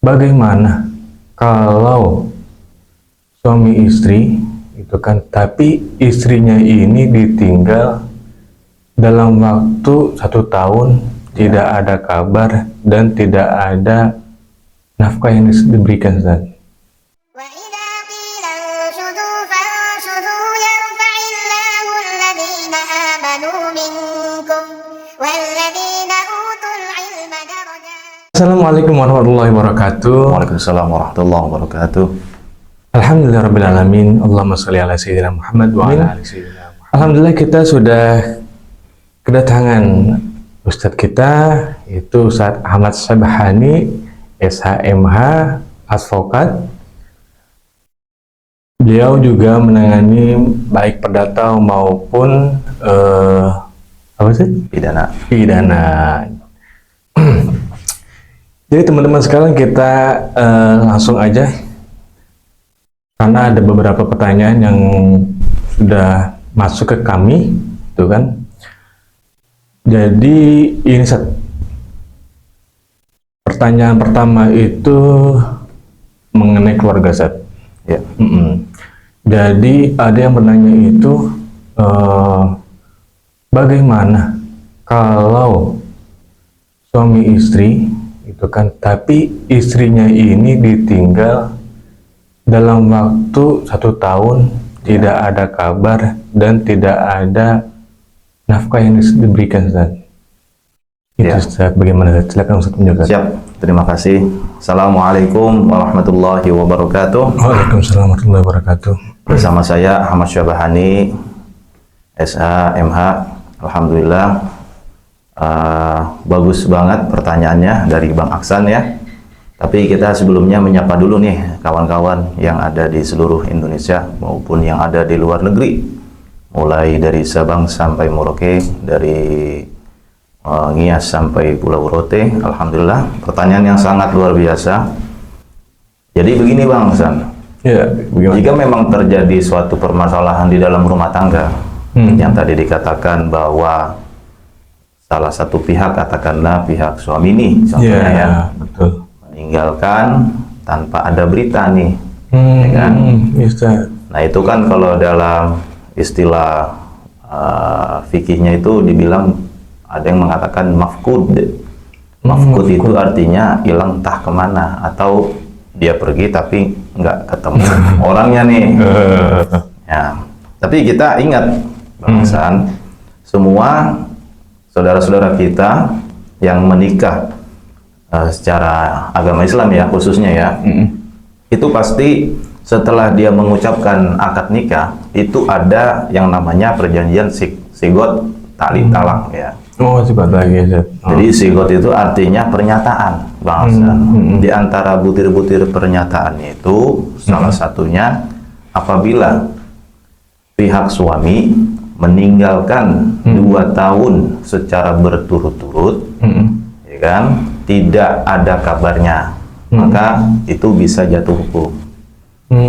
Bagaimana kalau suami istri itu kan, tapi istrinya ini ditinggal dalam waktu 1 tahun, tidak ada kabar dan tidak ada nafkah yang diberikan, Ustaz. وإذا قيل انشزوا فانشزوا يرفع الله الذين آمنوا منكم والذين أوتوا العلم درجات. Assalamualaikum warahmatullahi wabarakatuh. Waalaikumsalam warahmatullahi wabarakatuh. Alhamdulillahirrabbilalamin. Allahumma sholli ala sayyidina Muhammad wa ala ali sayyidina Muhammad. Alhamdulillah, kita sudah kedatangan Ustadz kita, yaitu Ustadz Ahmad Syabhani, SHMH, advokat. Beliau juga menangani baik perdata maupun apa sih? Pidana. Jadi teman-teman sekalian, kita langsung aja, karena ada beberapa pertanyaan yang sudah masuk ke kami, itu kan. Jadi ini pertanyaan pertama itu mengenai keluarga, Ustaz. Ya. Jadi ada yang bertanya itu, bagaimana kalau suami istri itu kan, tapi istrinya ini ditinggal dalam waktu 1 tahun, tidak ada kabar dan tidak ada nafkah yang diberikan, Ustaz. Itu, Ustaz, bagaimana, Ustaz? Silakan Ustaz menjawab. Siap, terima kasih. Assalamualaikum warahmatullahi wabarakatuh. Waalaikumsalam warahmatullahi wabarakatuh. Bersama saya Ahmad Syabhani, SHMH. Alhamdulillah, bagus banget pertanyaannya dari Bang Aksan ya. Tapi kita sebelumnya menyapa dulu nih kawan-kawan yang ada di seluruh Indonesia maupun yang ada di luar negeri, mulai dari Sabang sampai Merauke, dari Nias sampai Pulau Rote. Alhamdulillah, pertanyaan yang sangat luar biasa. Jadi begini Bang Aksan, Ya, bagaimana? jika memang terjadi suatu permasalahan di dalam rumah tangga, yang tadi dikatakan bahwa salah satu pihak, katakanlah pihak suami nih, contohnya ya, betul. meninggalkan tanpa ada berita nih, ya kan? Ustaz. Nah itu kan kalau dalam istilah fikihnya itu dibilang, ada yang mengatakan mafkud. Mafkud itu artinya hilang entah kemana, atau dia pergi tapi nggak ketemu orangnya nih. Ya, tapi kita ingat Bang Hasan, semua saudara-saudara kita yang menikah secara agama Islam ya, khususnya ya, itu pasti setelah dia mengucapkan akad nikah itu ada yang namanya perjanjian sigot tali talak ya. Oh, cepat lagi, Ustaz. Jadi sigot itu artinya pernyataan, Bang Hasan. Di antara butir-butir pernyataannya itu salah satunya apabila pihak suami meninggalkan 2 tahun secara berturut-turut, ya kan, tidak ada kabarnya, maka itu bisa jatuh hukum.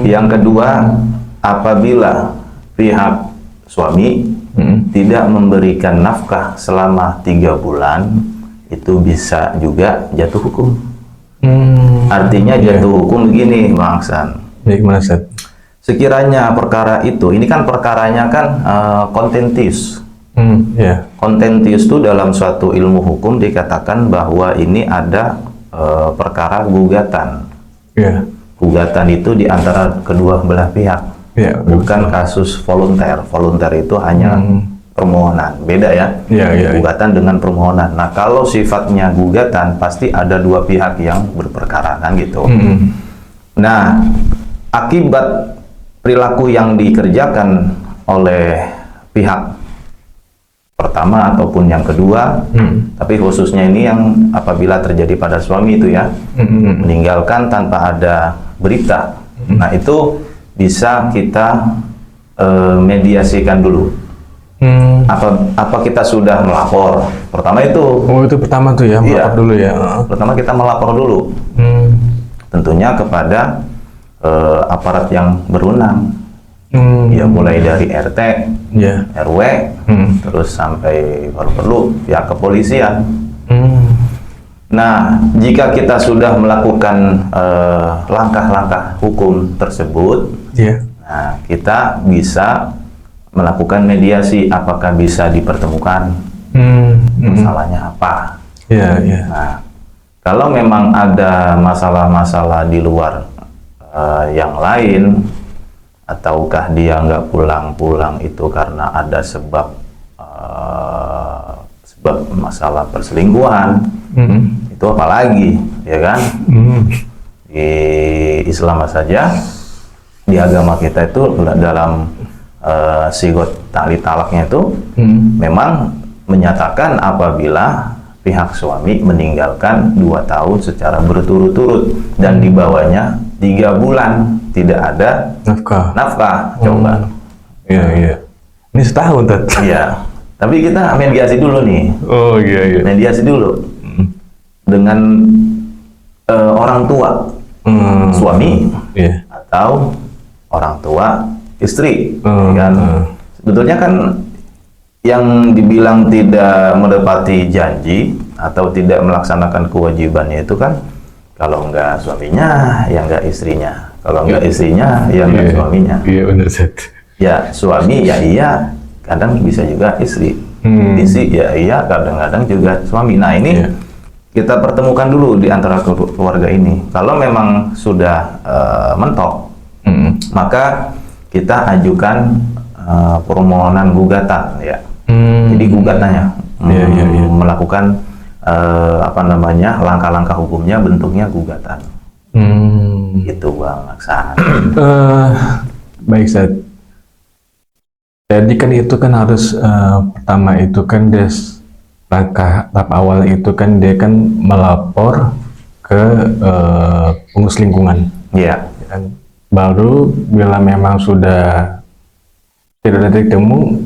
Yang kedua, apabila pihak suami tidak memberikan nafkah selama 3 bulan, itu bisa juga jatuh hukum. Artinya jatuh hukum begini, Bang Aksan. Bagaimana, Ustaz? Sekiranya perkara itu, ini kan perkaranya kan kontentius. Ya. Kontentius itu dalam suatu ilmu hukum dikatakan bahwa ini ada perkara gugatan. Ya. Gugatan itu di antara kedua belah pihak. Ya, Bukan kasus volunter. Volunter itu hanya permohonan. Beda ya. Ya. Gugatan dengan permohonan. Nah, kalau sifatnya gugatan pasti ada 2 pihak yang berperkara kan gitu. Nah, akibat perilaku yang dikerjakan oleh pihak pertama ataupun yang kedua, tapi khususnya ini yang apabila terjadi pada suami itu ya, meninggalkan tanpa ada berita. Nah, itu bisa kita mediasikan dulu. Apa kita sudah melapor? Pertama itu. Oh, itu pertama tuh ya, melapor dulu ya. Pertama kita melapor dulu. Tentunya kepada aparat yang berwenang. Ya mulai dari RT, RW, terus sampai baru perlu pihak kepolisian. Nah, jika kita sudah melakukan langkah-langkah hukum tersebut, Iya. nah, kita bisa melakukan mediasi. Apakah bisa dipertemukan masalahnya apa? Iya, iya. Nah, kalau memang ada masalah-masalah di luar yang lain, ataukah dia nggak pulang-pulang itu karena ada sebab masalah perselingkuhan, itu apalagi, ya kan? Di Islam saja, di agama kita itu dalam sigot ta'li talaknya itu memang menyatakan apabila pihak suami meninggalkan 2 tahun secara berturut-turut dan di bawahnya 3 bulan tidak ada nafkah. Coba. Iya, iya. Ini setahun, Tat. Iya. Tapi kita mediasi dulu nih. Oh, iya, iya. Mediasi dulu dengan orang tua suami Iya. atau orang tua istri, Hmm. kan? Sebetulnya kan yang dibilang tidak menepati janji atau tidak melaksanakan kewajibannya itu kan kalau enggak suaminya, ya enggak istrinya. Kalau enggak istrinya, ya enggak suaminya. Iya, benar, Tat. Ya suami, ya iya, kadang bisa juga istri. Istri, ya iya, kadang-kadang juga suami. Nah ini Iya. kita pertemukan dulu di antara keluarga ini. Kalau memang sudah mentok, maka kita ajukan permohonan gugatan, ya. Jadi gugatannya Iya, iya, iya. melakukan langkah-langkah hukumnya bentuknya gugatan. Gitu Bang Aksan. Baik, Sat. Jadi kan itu kan harus pertama itu kan langkah tahap awal itu kan dia kan melapor ke pengurus lingkungan. Iya. Dan baru bila memang sudah tidak ada titik temu,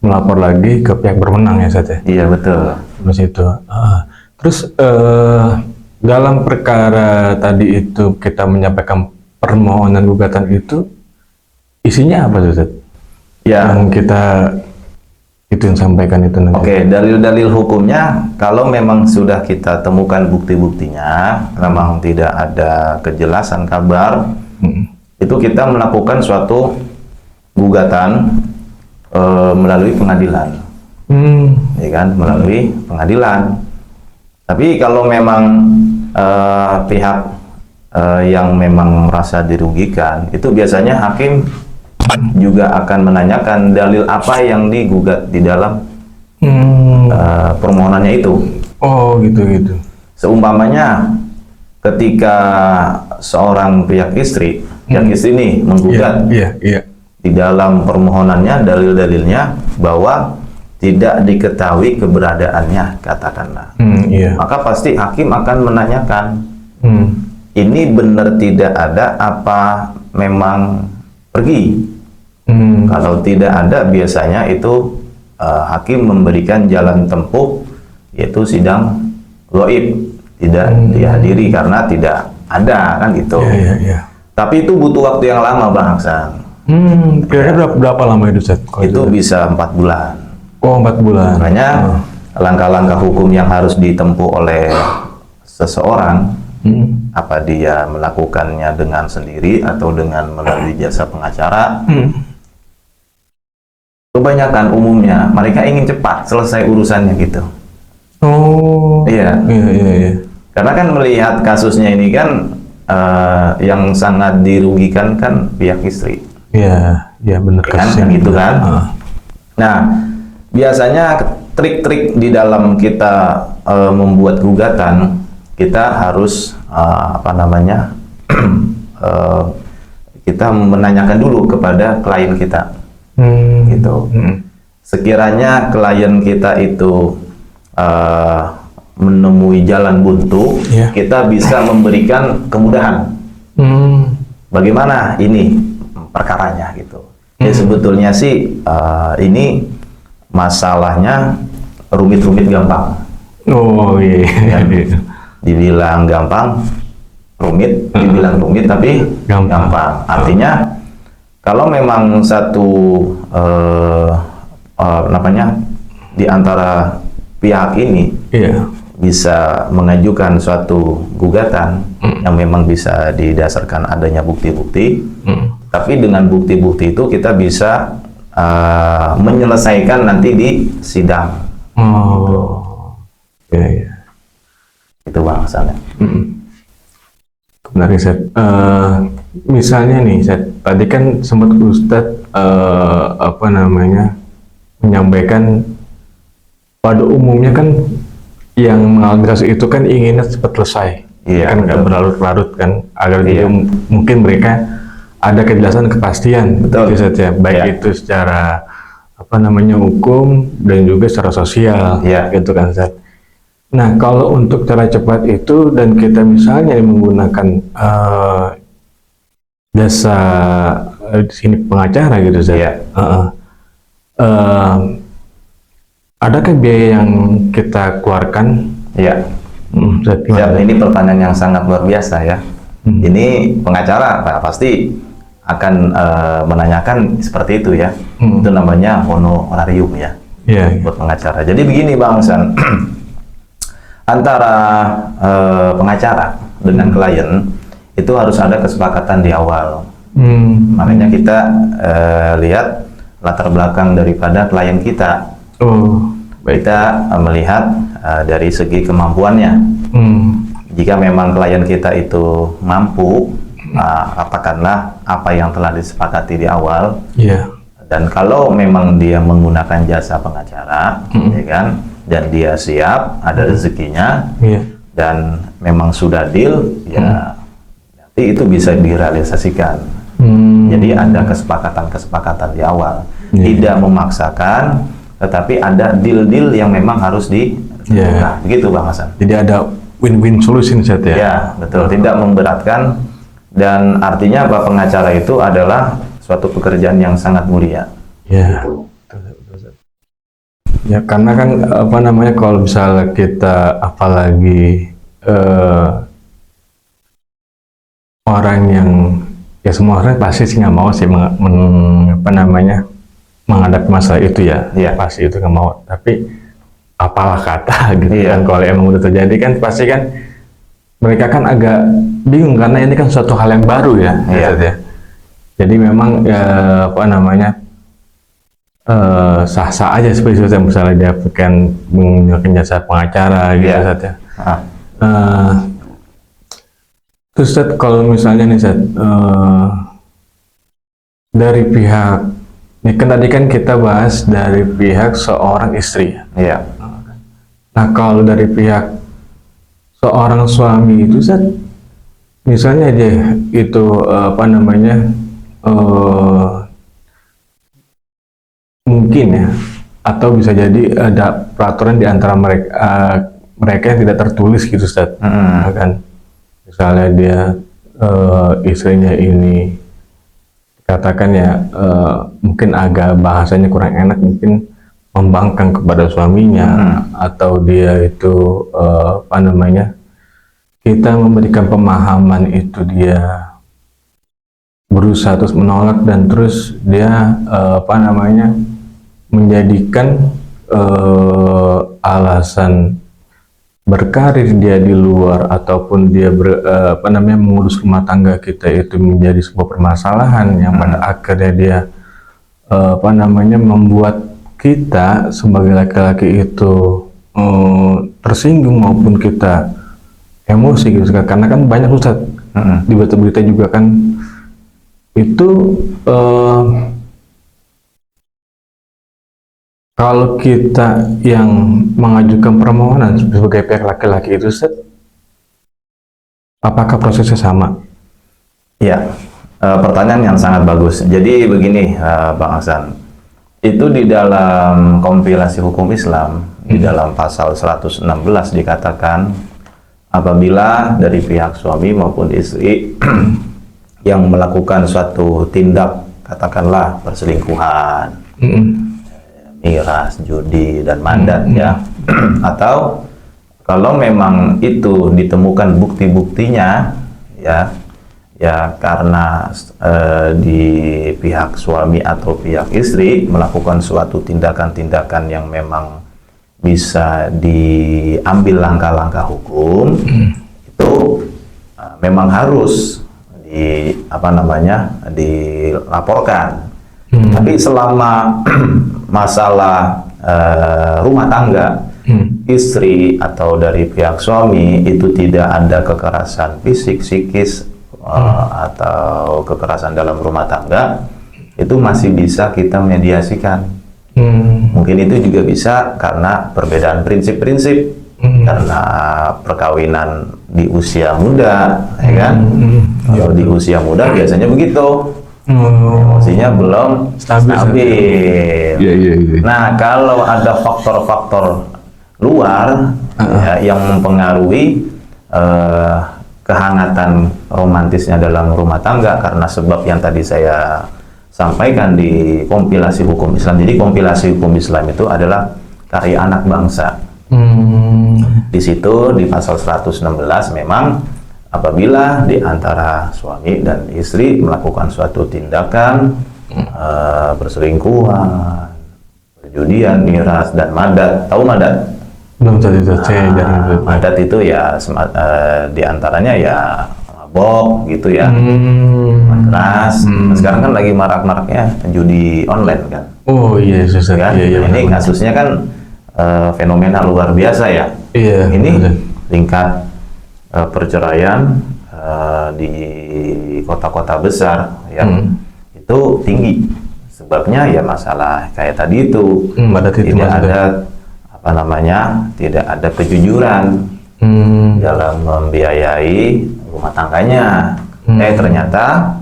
melapor lagi ke pihak berwenang, ya, Sat, ya? Iya betul. Terus itu. Terus dalam perkara tadi itu kita menyampaikan permohonan gugatan itu isinya apa tuh, Sat? Ya. Yang kita itu yang sampaikan itu nanti. Oke, dalil-dalil hukumnya kalau memang sudah kita temukan bukti-buktinya, memang tidak ada kejelasan kabar, itu kita melakukan suatu gugatan melalui pengadilan, ya kan, melalui pengadilan. Tapi kalau memang pihak yang memang merasa dirugikan, itu biasanya hakim juga akan menanyakan dalil apa yang digugat di dalam permohonannya itu. Oh, gitu. Seumpamanya ketika seorang pihak istri nih menggugat, Iya. di dalam permohonannya dalil-dalilnya bahwa tidak diketahui keberadaannya, katakanlah. Iya. Maka pasti hakim akan menanyakan, ini benar tidak ada apa memang pergi? Kalau tidak ada, biasanya itu hakim memberikan jalan tempuh, yaitu sidang ghaib, tidak dihadiri karena tidak ada, kan gitu. Iya. Tapi itu butuh waktu yang lama, Bang Aksan. Kira-kira berapa lama itu, Sat? Itu bisa 4 bulan. Oh, 4 bulan. Makanya langkah-langkah hukum yang harus ditempuh oleh seseorang, apa dia melakukannya dengan sendiri atau dengan melalui jasa pengacara, kebanyakan umumnya mereka ingin cepat selesai urusannya gitu. Oh. Iya. Iya. Karena kan melihat kasusnya ini kan yang sangat dirugikan kan pihak istri. Iya, benar Kan gitu kan. Nah, biasanya trik-trik di dalam kita membuat gugatan, kita harus kita menanyakan dulu kepada klien kita. Gitu. Sekiranya klien kita itu menemui jalan buntu, kita bisa memberikan kemudahan. Bagaimana ini perkaranya gitu. Ya sebetulnya sih ini masalahnya rumit-rumit gampang. Oh iya. Dibilang gampang, rumit, dibilang rumit tapi gampang. Artinya kalau memang satu di antara pihak ini bisa mengajukan suatu gugatan yang memang bisa didasarkan adanya bukti-bukti. Tapi dengan bukti-bukti itu kita bisa menyelesaikan nanti di sidang. Oh, ya, ya. Itu Bang Hasan. Menarik, Ustaz. Misalnya nih, Ustaz, tadi kan sempat Ustaz menyampaikan pada umumnya kan yang mengalami kasus itu kan inginnya cepat selesai, Iya, kan nggak betul. berlarut-larut kan, agar Iya. juga mungkin mereka ada kejelasan kepastian, Betul. gitu, Ustaz, ya. Baik Iya. itu secara hukum dan juga secara sosial, Iya. gitu kan, Ustaz. Nah, kalau untuk cara cepat itu dan kita misalnya menggunakan jasa di sini pengacara gitu, Ustaz. Iya. Adakah biaya yang kita keluarkan? Ya. Ustaz, gimana? Dan ini pertanyaan yang sangat luar biasa ya. Ini pengacara Pak, pasti akan menanyakan seperti itu ya. Itu namanya honorarium ya, Iya, iya. buat pengacara. Jadi begini Bang Hasan, antara pengacara dengan klien itu harus ada kesepakatan di awal. Makanya kita lihat latar belakang daripada klien kita. Oh, baik. Kita melihat dari segi kemampuannya. Jika memang klien kita itu mampu, katakanlah apa yang telah disepakati di awal, Iya. dan kalau memang dia menggunakan jasa pengacara, ya kan, dan dia siap, ada rezekinya, Iya. dan memang sudah deal, ya nanti itu bisa direalisasikan. Jadi ada kesepakatan-kesepakatan di awal, Iya. tidak memaksakan, tetapi ada deal-deal yang memang harus dilakukan. Iya. Begitu Bang Hasan. Jadi ada win-win solution, Ustaz, ya. Ya, betul. Tidak memberatkan, dan artinya apa, pengacara itu adalah suatu pekerjaan yang sangat mulia. Ya. Ya, karena kan kalau misalnya kita apalagi orang yang ya semua orang pasti sih nggak mau sih menghadapi masalah itu ya. Iya. Pasti itu nggak mau. Tapi apalah kata gitu Iya. kan, kalau emang udah terjadi kan pasti kan mereka kan agak bingung karena ini kan suatu hal yang baru ya. Iya. Ustaz, ya. Jadi memang ya, sah-sah aja seperti itu, misalnya dia bukan menggunakan jasa pengacara gitu, Iya. Ustaz, ya. Ah, Terus Ustaz, kalau misalnya nih Ustaz, dari pihak ini kan tadi kan kita bahas dari pihak seorang istri. iya. Nah, kalau dari pihak seorang suami itu Ustaz, misalnya dia itu mungkin ya, atau bisa jadi ada peraturan di antara mereka yang tidak tertulis gitu, Ustaz. Ya kan, misalnya dia istrinya ini katakan ya mungkin agak bahasanya kurang enak, mungkin membangkang kepada suaminya, atau dia itu kita memberikan pemahaman itu dia berusaha terus menolak, dan terus dia menjadikan alasan berkarir dia di luar ataupun dia mengurus rumah tangga kita itu menjadi sebuah permasalahan yang pada akhirnya dia membuat kita sebagai laki-laki itu tersinggung maupun kita emosi gitu, karena kan banyak Ustaz di berita-berita juga kan itu kalau kita yang mengajukan permohonan sebagai pihak laki-laki itu, Ustaz, apakah prosesnya sama? Iya, pertanyaan yang sangat bagus. Jadi begini, Bang Hasan, itu di dalam kompilasi hukum Islam, di dalam pasal 116 dikatakan, apabila dari pihak suami maupun istri yang melakukan suatu tindak, katakanlah perselingkuhan, miras, judi, dan mandat ya, atau kalau memang itu ditemukan bukti-buktinya ya karena di pihak suami atau pihak istri melakukan suatu tindakan-tindakan yang memang bisa diambil langkah-langkah hukum, itu memang harus dilaporkan. Tapi selama masalah rumah tangga, istri atau dari pihak suami itu tidak ada kekerasan fisik, psikis, atau kekerasan dalam rumah tangga, itu masih bisa kita mediasikan. Mungkin itu juga bisa karena perbedaan prinsip-prinsip, karena perkawinan di usia muda, ya kan? Kalau di usia muda biasanya begitu, emosinya belum stabil. Nah, kalau ada faktor-faktor luar ya, yang mempengaruhi kehangatan romantisnya dalam rumah tangga karena sebab yang tadi saya sampaikan di kompilasi hukum Islam. Jadi kompilasi hukum Islam itu adalah karya anak bangsa. Di situ di pasal 116 memang apabila di antara suami dan istri melakukan suatu tindakan perselingkuhan, perjudian, miras, dan madat. Tahu madat? Belum tadi itu. Madat itu ya di antaranya ya mabok gitu ya, keras. Sekarang kan lagi marak-maraknya judi online kan. Oh iya, susah Kan? iya, Ini kasusnya kan fenomena luar biasa ya. Iya. Ini tingkat perceraian di kota-kota besar ya itu tinggi. Sebabnya ya masalah kayak tadi itu, tidak ada tidak ada kejujuran dalam membiayai rumah tangganya. Ternyata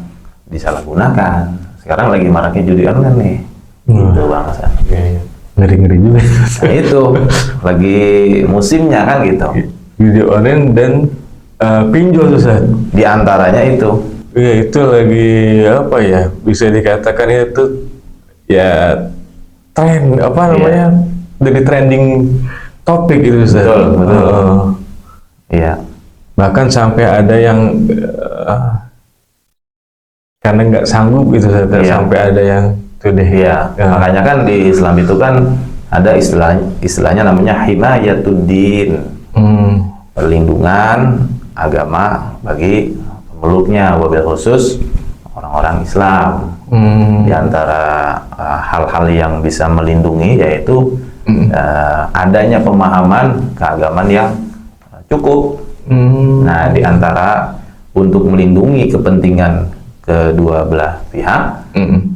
disalahgunakan. Sekarang lagi maraknya judi online nih. Gitu Bang Hasan. Ngeri-ngeri juga. Nah, itu lagi musimnya kan gitu. Judi online dan pinjol Ustaz. Di antaranya itu. Iya, itu lagi apa ya? Bisa dikatakan itu ya tren dari trending topik itu Ustaz. Betul. Iya. Bahkan sampai ada yang karena nggak sanggup gitu Ustaz, sampai ada yang itu deh. Iya. Makanya kan di Islam itu kan ada istilahnya namanya himayatuddin. Perlindungan agama bagi pemeluknya, wabil khusus orang-orang Islam. Di antara hal-hal yang bisa melindungi yaitu adanya pemahaman keagamaan yang cukup. Nah, di antara untuk melindungi kepentingan kedua belah pihak,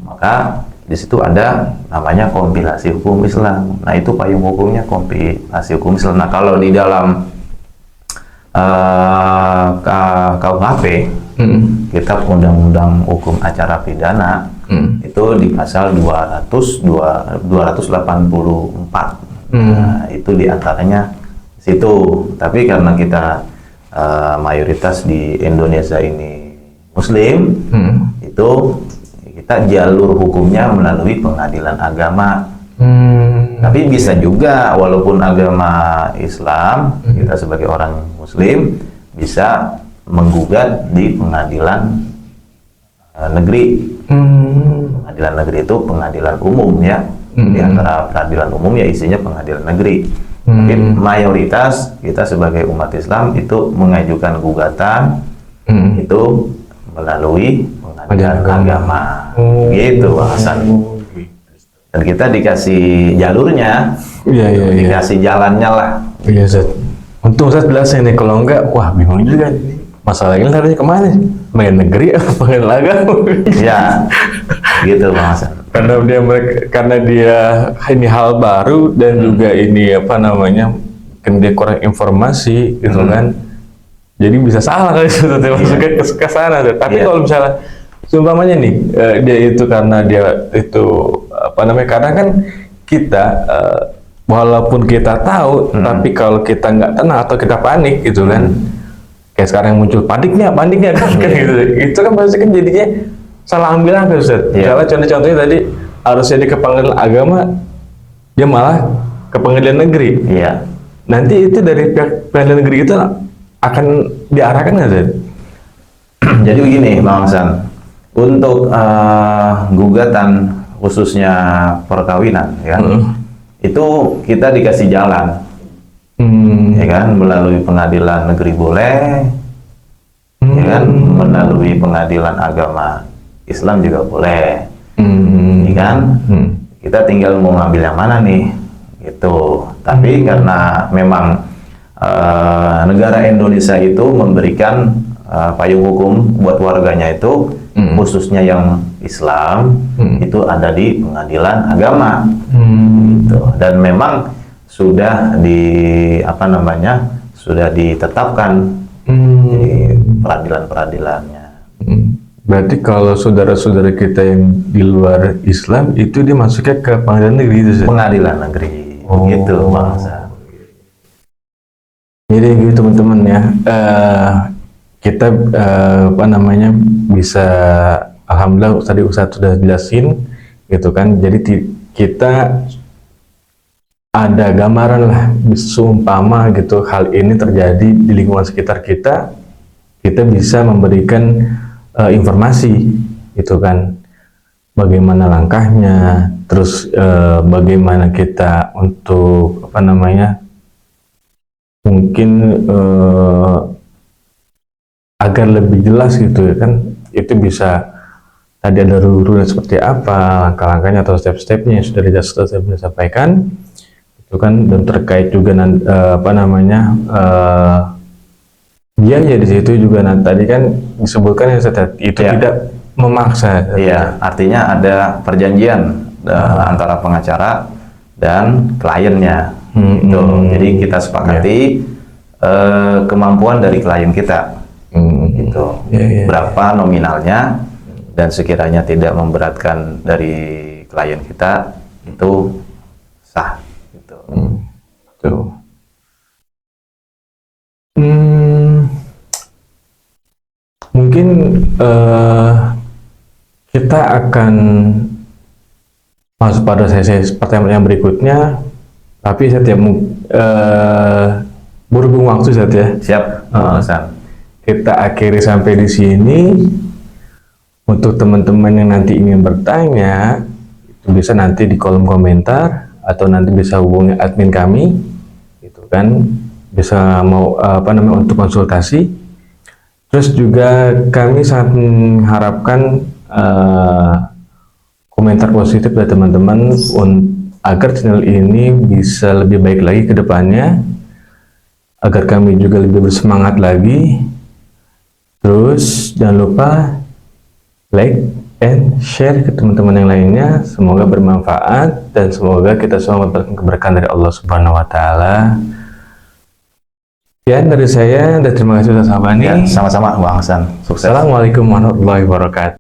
maka di situ ada namanya kompilasi hukum Islam. Nah, itu payung hukumnya kompilasi hukum Islam. Nah, kalau di dalam KUHP, kitab Undang-Undang Hukum Acara Pidana, itu di pasal 284. Nah, itu diantaranya situ. Tapi karena kita mayoritas di Indonesia ini Muslim, itu kita jalur hukumnya melalui pengadilan agama. Tapi bisa juga walaupun agama Islam, kita sebagai orang Muslim bisa menggugat di pengadilan negeri. Pengadilan negeri itu pengadilan umum ya. Di antara peradilan umum ya isinya pengadilan negeri. Tapi mayoritas kita sebagai umat Islam itu mengajukan gugatan itu melalui pengadilan agama. Gitu Bang Hasan. Dan kita dikasih jalurnya, dikasih jalannya lah. Iya Ustaz. Untung Ustaz jelasin nih, kalau enggak, wah bingung juga nih. Masalah ini harusnya kemana? Pengadilan negeri atau pengadilan agama? Ya, gitu Bang Hasan. Karena dia ini hal baru dan juga ini kan dia kurang informasi gitu kan. Jadi bisa salah kali sebetulnya masuknya ke sana. Tapi kalau misalnya seumpamanya nih dia itu karena dia itu karena kan kita walaupun kita tahu tapi kalau kita nggak tenang atau kita panik gitu kan, kayak sekarang yang muncul paniknya kan gitu. Itu kan pasti kan jadinya salah ambil langkah Ustaz. Kalau contohnya tadi harusnya dia ke pengadilan agama, dia malah ke pengadilan negeri. Nanti itu dari pihak pengadilan negeri itu akan diarahkan nggak Ustaz? Jadi begini Bang Hasan, untuk gugatan khususnya perkawinan ya, itu kita dikasih jalan, ya kan, melalui pengadilan negeri boleh, ya kan, melalui pengadilan agama Islam juga boleh, ya kan. Kita tinggal mau ngambil yang mana nih, gitu. Tapi karena memang negara Indonesia itu memberikan payung hukum buat warganya itu, khususnya yang Islam, itu ada di pengadilan agama, gitu. Dan memang sudah sudah ditetapkan di peradilan-peradilannya. Berarti kalau saudara-saudara kita yang di luar Islam itu dia masuknya ke pengadilan negeri itu, Ustaz? Pengadilan negeri, gitu Bang Hasan. Jadi gitu teman-teman ya, kita bisa, alhamdulillah tadi Ustaz sudah jelasin gitu kan. Jadi kita ada gambaran lah, seumpama gitu hal ini terjadi di lingkungan sekitar kita bisa memberikan informasi gitu kan, bagaimana langkahnya, terus bagaimana kita untuk mungkin agar lebih jelas gitu ya kan, itu bisa tadi ada rule seperti apa, langkah-langkahnya atau step-stepnya yang sudah disampaikan itu kan. Dan terkait juga biaya di situ juga tadi kan disebutkan ya, itu tidak memaksa. Iya, artinya ada perjanjian antara pengacara dan kliennya. Gitu. Jadi kita sepakati kemampuan dari klien kita, gitu. Berapa nominalnya, dan sekiranya tidak memberatkan dari klien kita, itu sah. Gitu. Tuh. Mungkin kita akan masuk pada sesi pertanyaan yang berikutnya, tapi saya berhubung waktu ya. Siap, Hasan. Kita akhiri sampai di sini. Untuk teman-teman yang nanti ingin bertanya, itu bisa nanti di kolom komentar atau nanti bisa hubungi admin kami, gitu kan. Bisa mau untuk konsultasi. Terus juga kami sangat mengharapkan komentar positif dari teman-teman agar channel ini bisa lebih baik lagi ke depannya, agar kami juga lebih bersemangat lagi. Terus jangan lupa like and share ke teman-teman yang lainnya. Semoga bermanfaat dan semoga kita semua mendapatkan keberkahan dari Allah Subhanahu wa Ta'ala. Sekian dari saya, dan terima kasih Ustaz Sabani. Ya, sama-sama Bang Hasan. Sukses. Assalamualaikum warahmatullahi wabarakatuh.